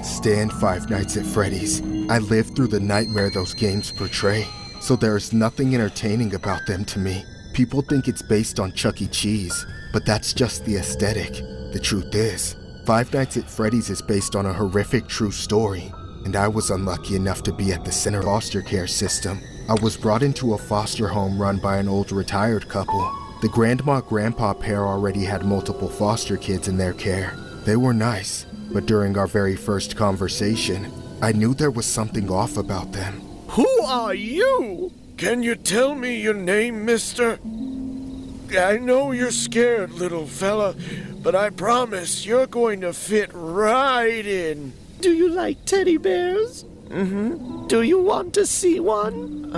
can't stand Five Nights at Freddy's. I lived through the nightmare those games portray, so there is nothing entertaining about them to me. People think it's based on Chuck E. Cheese, but that's just the aesthetic. The truth is, Five Nights at Freddy's is based on a horrific true story, and I was unlucky enough to be at the center foster care system. I was brought into a foster home run by an old retired couple. The grandma-grandpa pair already had multiple foster kids in their care. They were nice, but during our very first conversation, I knew there was something off about them. Who are you? Can you tell me your name, mister? I know you're scared, little fella, but I promise you're going to fit right in. Do you like teddy bears? Mm-hmm. Do you want to see one?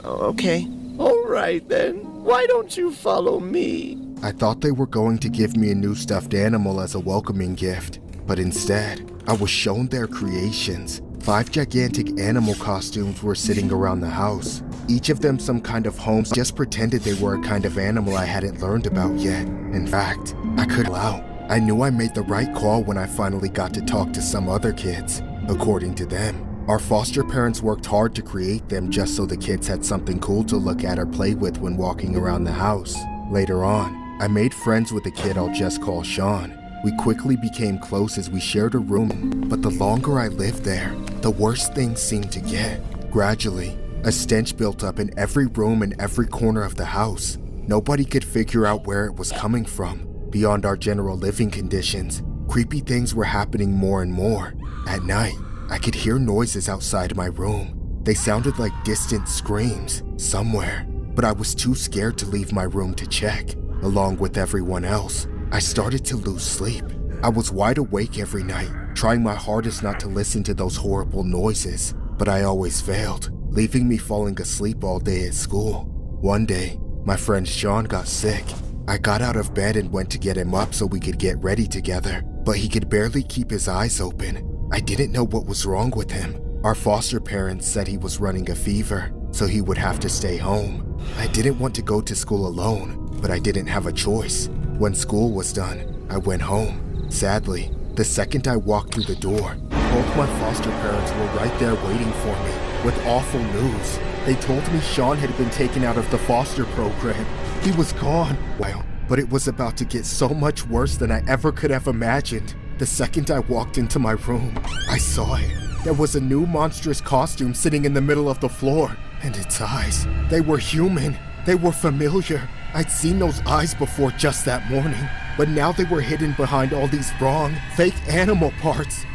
Okay. All right then. Why don't you follow me? I thought they were going to give me a new stuffed animal as a welcoming gift, but instead, I was shown their creations. 5 gigantic animal costumes were sitting around the house. Each of them some kind of home, just pretended they were a kind of animal I hadn't learned about yet. In fact, I couldn't out. I knew I made the right call when I finally got to talk to some other kids. According to them, our foster parents worked hard to create them just so the kids had something cool to look at or play with when walking around the house. Later on, I made friends with a kid I'll just call Sean. We quickly became close as we shared a room, but the longer I lived there, the worse things seemed to get. Gradually, a stench built up in every room and every corner of the house. Nobody could figure out where it was coming from. Beyond our general living conditions, creepy things were happening more and more. At night, I could hear noises outside my room. They sounded like distant screams somewhere, but I was too scared to leave my room to check. Along with everyone else, I started to lose sleep. I was wide awake every night, trying my hardest not to listen to those horrible noises, but I always failed, leaving me falling asleep all day at school. One day, my friend Sean got sick. I got out of bed and went to get him up so we could get ready together, but he could barely keep his eyes open. I didn't know what was wrong with him. Our foster parents said he was running a fever, so he would have to stay home. I didn't want to go to school alone, but I didn't have a choice. When school was done, I went home. Sadly, the second I walked through the door, both my foster parents were right there waiting for me with awful news. They told me Sean had been taken out of the foster program. He was gone. Well, but it was about to get so much worse than I ever could have imagined. The second I walked into my room, I saw it. There was a new monstrous costume sitting in the middle of the floor, and its eyes, they were human. They were familiar. I'd seen those eyes before just that morning, but now they were hidden behind all these wrong, fake animal parts.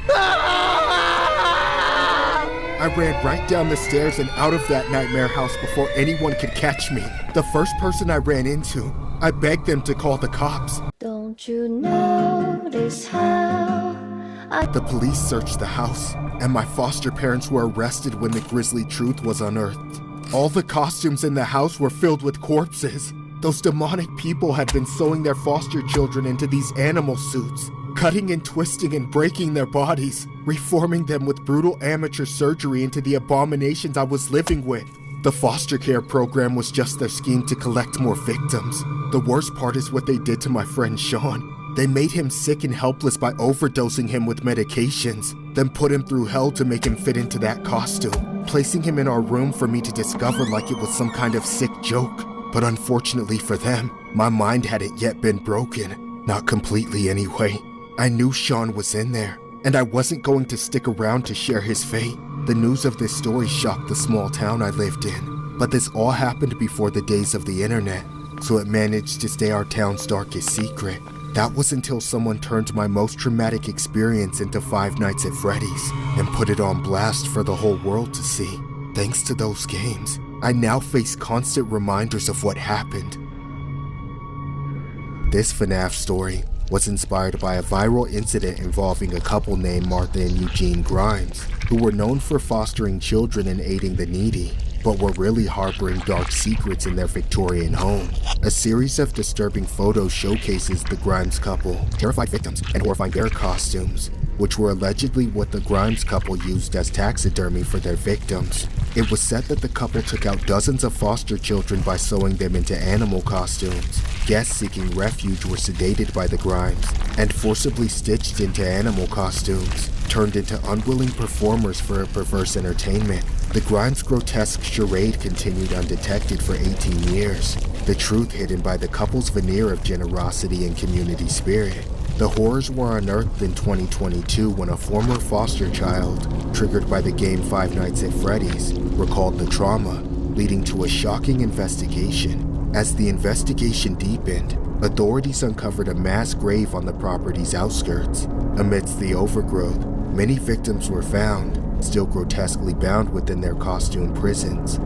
I ran right down the stairs and out of that nightmare house before anyone could catch me. The first person I ran into, I begged them to call the cops. Don't you notice how The police searched the house, and my foster parents were arrested when the grisly truth was unearthed. All the costumes in the house were filled with corpses. Those demonic people had been sewing their foster children into these animal suits, cutting and twisting and breaking their bodies, reforming them with brutal amateur surgery into the abominations I was living with. The foster care program was just their scheme to collect more victims. The worst part is what they did to my friend Sean. They made him sick and helpless by overdosing him with medications, then put him through hell to make him fit into that costume, placing him in our room for me to discover like it was some kind of sick joke. But unfortunately for them, my mind hadn't yet been broken. Not completely anyway. I knew Sean was in there, and I wasn't going to stick around to share his fate. The news of this story shocked the small town I lived in, but this all happened before the days of the internet, so it managed to stay our town's darkest secret. That was until someone turned my most traumatic experience into Five Nights at Freddy's and put it on blast for the whole world to see. Thanks to those games, I now face constant reminders of what happened. This FNAF story was inspired by a viral incident involving a couple named Martha and Eugene Grimes, who were known for fostering children and aiding the needy, but were really harboring dark secrets in their Victorian home. A series of disturbing photos showcases the Grimes couple, terrified victims, and horrifying their costumes. which were allegedly what the Grimes couple used as taxidermy for their victims. It was said that the couple took out dozens of foster children by sewing them into animal costumes. Guests seeking refuge were sedated by the Grimes and forcibly stitched into animal costumes, turned into unwilling performers for a perverse entertainment. The Grimes' grotesque charade continued undetected for 18 years, the truth hidden by the couple's veneer of generosity and community spirit. The horrors were unearthed in 2022 when a former foster child, triggered by the game Five Nights at Freddy's, recalled the trauma, leading to a shocking investigation. As the investigation deepened, authorities uncovered a mass grave on the property's outskirts. Amidst the overgrowth, many victims were found, still grotesquely bound within their costume prisons.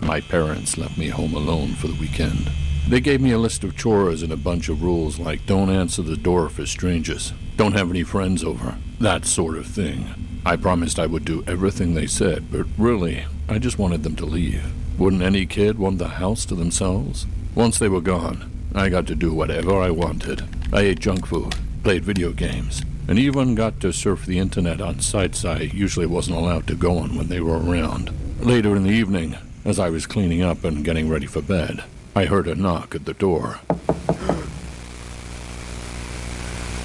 My parents left me home alone for the weekend. They gave me a list of chores and a bunch of rules like don't answer the door for strangers, don't have any friends over, that sort of thing. I promised I would do everything they said, but really, I just wanted them to leave. Wouldn't any kid want the house to themselves? Once they were gone, I got to do whatever I wanted. I ate junk food, played video games, and even got to surf the internet on sites I usually wasn't allowed to go on when they were around. Later in the evening, as I was cleaning up and getting ready for bed, I heard a knock at the door.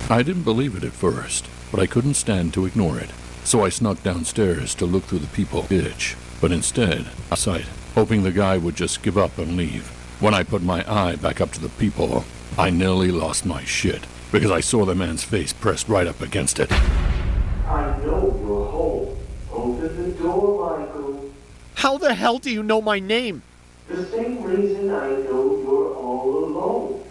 I didn't believe it at first, but I couldn't stand to ignore it. So I snuck downstairs to look through the people ditch, but instead, outside, hoping the guy would just give up and leave. When I put my eye back up to the people, I nearly lost my shit, because I saw the man's face pressed right up against it. I know you're home. Open the door, Michael. How the hell do you know my name? The same reason I know you're all alone.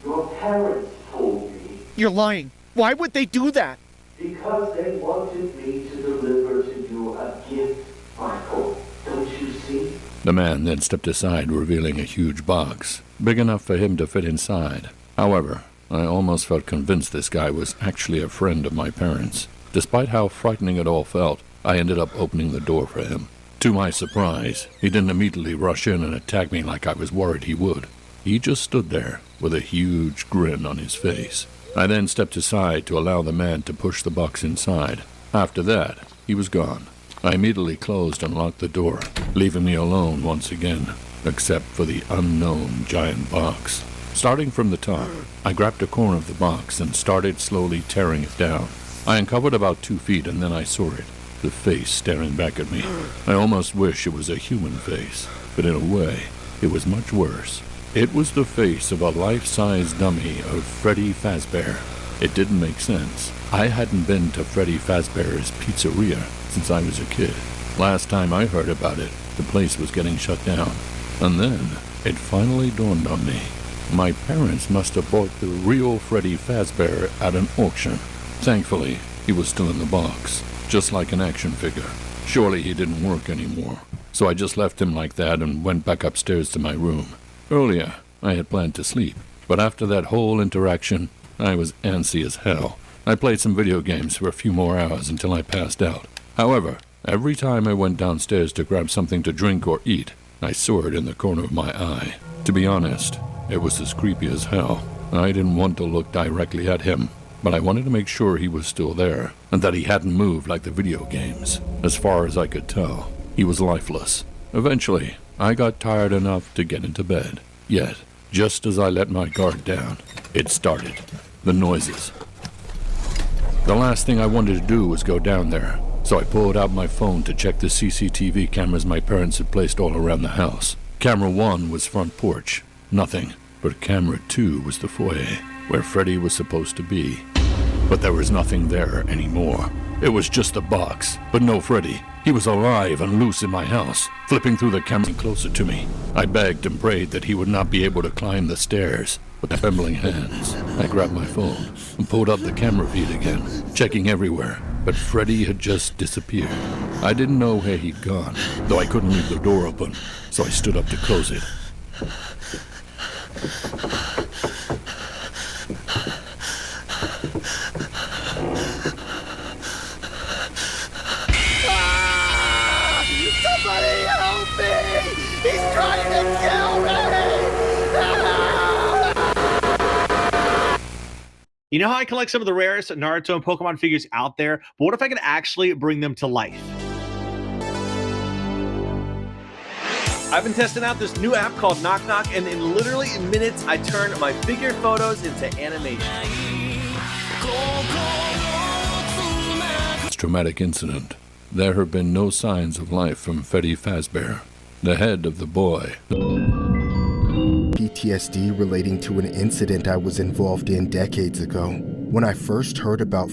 Your parents told me. You're lying. Why would they do that? Because they wanted me to deliver to you a gift, Michael. Don't you see? The man then stepped aside, revealing a huge box, big enough for him to fit inside. However, I almost felt convinced this guy was actually a friend of my parents. Despite how frightening it all felt, I ended up opening the door for him. To my surprise, he didn't immediately rush in and attack me like I was worried he would. He just stood there with a huge grin on his face. I then stepped aside to allow the man to push the box inside. After that, he was gone. I immediately closed and locked the door, leaving me alone once again, except for the unknown giant box. Starting from the top, I grabbed a corner of the box and started slowly tearing it down. I uncovered about 2 feet and then I saw it. The face staring back at me. I almost wish it was a human face, but in a way, it was much worse. It was the face of a life-size dummy of Freddy Fazbear. It didn't make sense. I hadn't been to Freddy Fazbear's pizzeria since I was a kid. Last time I heard about it, the place was getting shut down. And then, it finally dawned on me. My parents must have bought the real Freddy Fazbear at an auction. Thankfully, he was still in the box, just like an action figure. Surely he didn't work anymore. So I just left him like that and went back upstairs to my room. Earlier, I had planned to sleep, but after that whole interaction, I was antsy as hell. I played some video games for a few more hours until I passed out. However, every time I went downstairs to grab something to drink or eat, I saw it in the corner of my eye. To be honest, it was as creepy as hell. I didn't want to look directly at him, but I wanted to make sure he was still there, and that he hadn't moved like the video games. As far as I could tell, he was lifeless. Eventually, I got tired enough to get into bed. Yet, just as I let my guard down, it started. The noises. The last thing I wanted to do was go down there, so I pulled out my phone to check the CCTV cameras my parents had placed all around the house. Camera 1 was front porch. Nothing. But camera 2 was the foyer, where Freddy was supposed to be. But there was nothing there anymore. It was just a box, but no Freddy. He was alive and loose in my house, flipping through the camera closer to me. I begged and prayed that he would not be able to climb the stairs. With trembling hands, I grabbed my phone and pulled up the camera feed again, checking everywhere. But Freddy had just disappeared. I didn't know where he'd gone, though I couldn't leave the door open, so I stood up to close it. Somebody help me! He's trying to kill me! You know how I collect some of the rarest Naruto and Pokemon figures out there, but what if I could actually bring them to life? I've been testing out this new app called Knock Knock, and in literally minutes, I turn my figure photos into animation. Traumatic incident. There have been no signs of life from Freddy Fazbear, the head of the boy. PTSD relating to an incident I was involved in decades ago. When I first heard about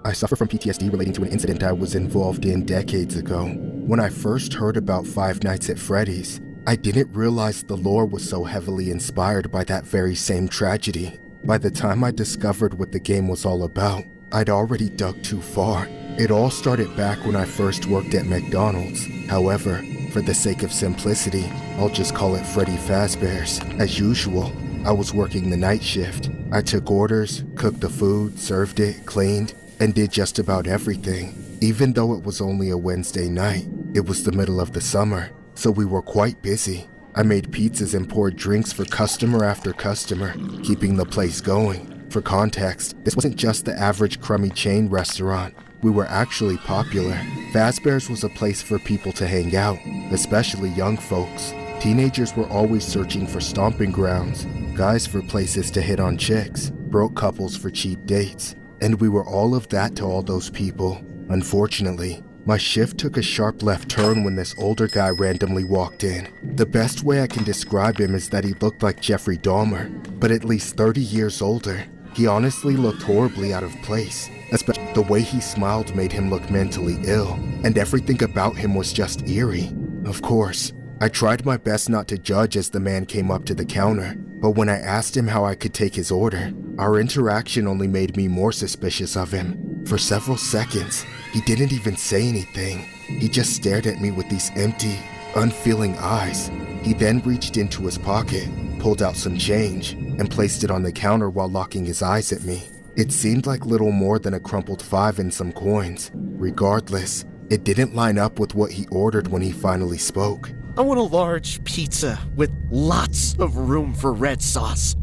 I suffer from PTSD relating to an incident I was involved in decades ago. When I first heard about Five Nights at Freddy's, I didn't realize the lore was so heavily inspired by that very same tragedy. By the time I discovered what the game was all about, I'd already dug too far. It all started back when I first worked at McDonald's. However, for the sake of simplicity, I'll just call it Freddy Fazbear's. As usual, I was working the night shift. I took orders, cooked the food, served it, cleaned, and did just about everything. Even though it was only a Wednesday night, it was the middle of the summer, so we were quite busy. I made pizzas and poured drinks for customer after customer, keeping the place going. For context, this wasn't just the average crummy chain restaurant. We were actually popular. Fazbear's was a place for people to hang out, especially young folks. Teenagers were always searching for stomping grounds, guys for places to hit on chicks, broke couples for cheap dates. And we were all of that to all those people. Unfortunately, my shift took a sharp left turn when this older guy randomly walked in. The best way I can describe him is that he looked like Jeffrey Dahmer, but at least 30 years older. He honestly looked horribly out of place, especially the way he smiled made him look mentally ill, and everything about him was just eerie. Of course, I tried my best not to judge as the man came up to the counter, but when I asked him how I could take his order, our interaction only made me more suspicious of him. For several seconds, he didn't even say anything. He just stared at me with these empty, unfeeling eyes. He then reached into his pocket, pulled out some change, and placed it on the counter while locking his eyes at me. It seemed like little more than a crumpled 5 and some coins. Regardless, it didn't line up with what he ordered when he finally spoke. I want a large pizza with lots of room for red sauce.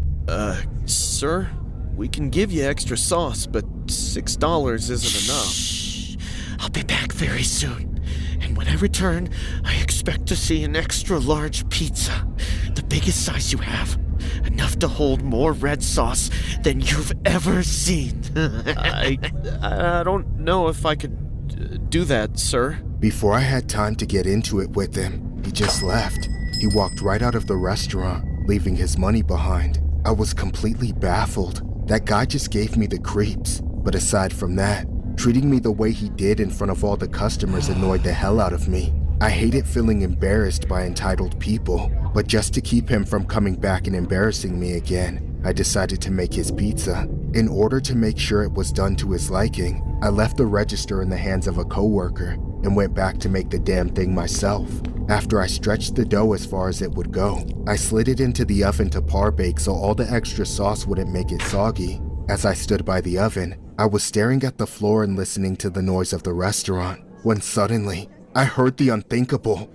Sir, we can give you extra sauce, but $6 isn't enough. Shh. I'll be back very soon. And when I return, I expect to see an extra large pizza. The biggest size you have. Enough to hold more red sauce than you've ever seen. I don't know if I could do that, sir. Before I had time to get into it with him, he just left. He walked right out of the restaurant, leaving his money behind. I was completely baffled. That guy just gave me the creeps. But aside from that, treating me the way he did in front of all the customers annoyed the hell out of me. I hated feeling embarrassed by entitled people, but just to keep him from coming back and embarrassing me again, I decided to make his pizza. In order to make sure it was done to his liking, I left the register in the hands of a coworker and went back to make the damn thing myself. After I stretched the dough as far as it would go, I slid it into the oven to par bake so all the extra sauce wouldn't make it soggy. As I stood by the oven, I was staring at the floor and listening to the noise of the restaurant, when suddenly, I heard the unthinkable.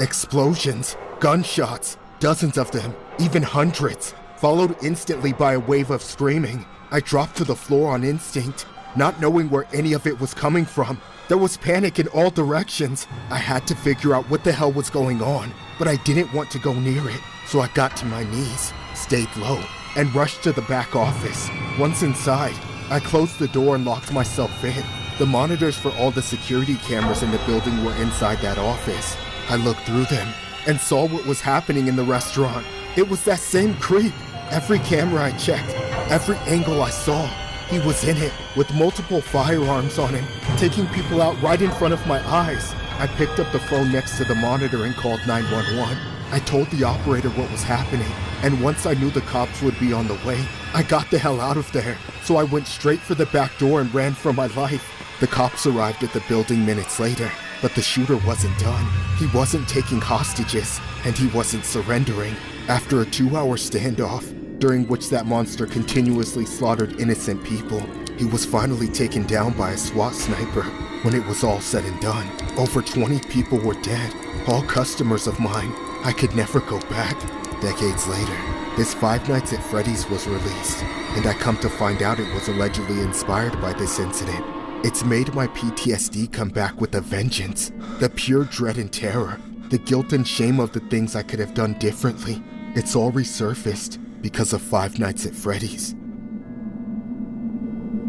Explosions, gunshots, dozens of them, even hundreds, followed instantly by a wave of screaming. I dropped to the floor on instinct, not knowing where any of it was coming from. There was panic in all directions. I had to figure out what the hell was going on, but I didn't want to go near it, so I got to my knees, stayed low, and rushed to the back office. Once inside, I closed the door and locked myself in. The monitors for all the security cameras in the building were inside that office. I looked through them and saw what was happening in the restaurant. It was that same creep. Every camera I checked, every angle I saw, he was in it with multiple firearms on him, taking people out right in front of my eyes. I picked up the phone next to the monitor and called 911. I told the operator what was happening, and once I knew the cops would be on the way, I got the hell out of there. So I went straight for the back door and ran for my life. The cops arrived at the building minutes later, but the shooter wasn't done. He wasn't taking hostages, and he wasn't surrendering. After a 2-hour standoff, during which that monster continuously slaughtered innocent people. He was finally taken down by a SWAT sniper. When it was all said and done, over 20 people were dead, all customers of mine. I could never go back. Decades later, this Five Nights at Freddy's was released, and I come to find out it was allegedly inspired by this incident. It's made my PTSD come back with a vengeance. The pure dread and terror, the guilt and shame of the things I could have done differently. It's all resurfaced because of Five Nights at Freddy's.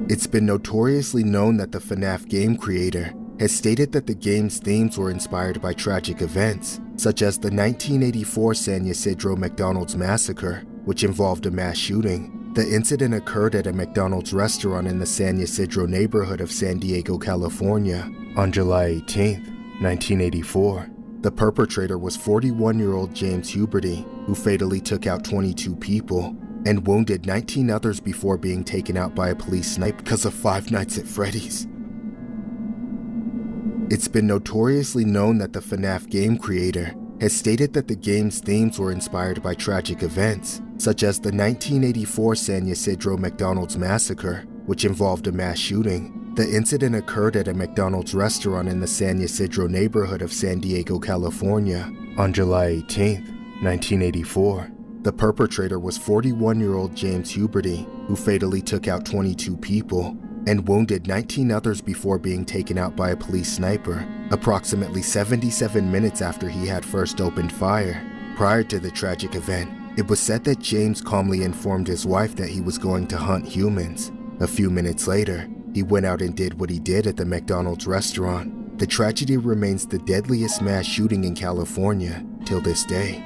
It's been notoriously known that the FNAF game creator has stated that the game's themes were inspired by tragic events, such as the 1984 San Ysidro McDonald's massacre, which involved a mass shooting. The incident occurred at a McDonald's restaurant in the San Ysidro neighborhood of San Diego, California, on July 18, 1984. The perpetrator was 41-year-old James Huberty, who fatally took out 22 people and wounded 19 others before being taken out by a police sniper because of Five Nights at Freddy's. It's been notoriously known that the FNAF game creator has stated that the game's themes were inspired by tragic events, such as the 1984 San Ysidro McDonald's massacre, which involved a mass shooting. The incident occurred at a McDonald's restaurant in the San Ysidro neighborhood of San Diego, California, on July 18, 1984. The perpetrator was 41-year-old James Huberty, who fatally took out 22 people and wounded 19 others before being taken out by a police sniper, approximately 77 minutes after he had first opened fire. Prior to the tragic event, it was said that James calmly informed his wife that he was going to hunt humans. A few minutes later, he went out and did what he did at the McDonald's restaurant. The tragedy remains the deadliest mass shooting in California till this day.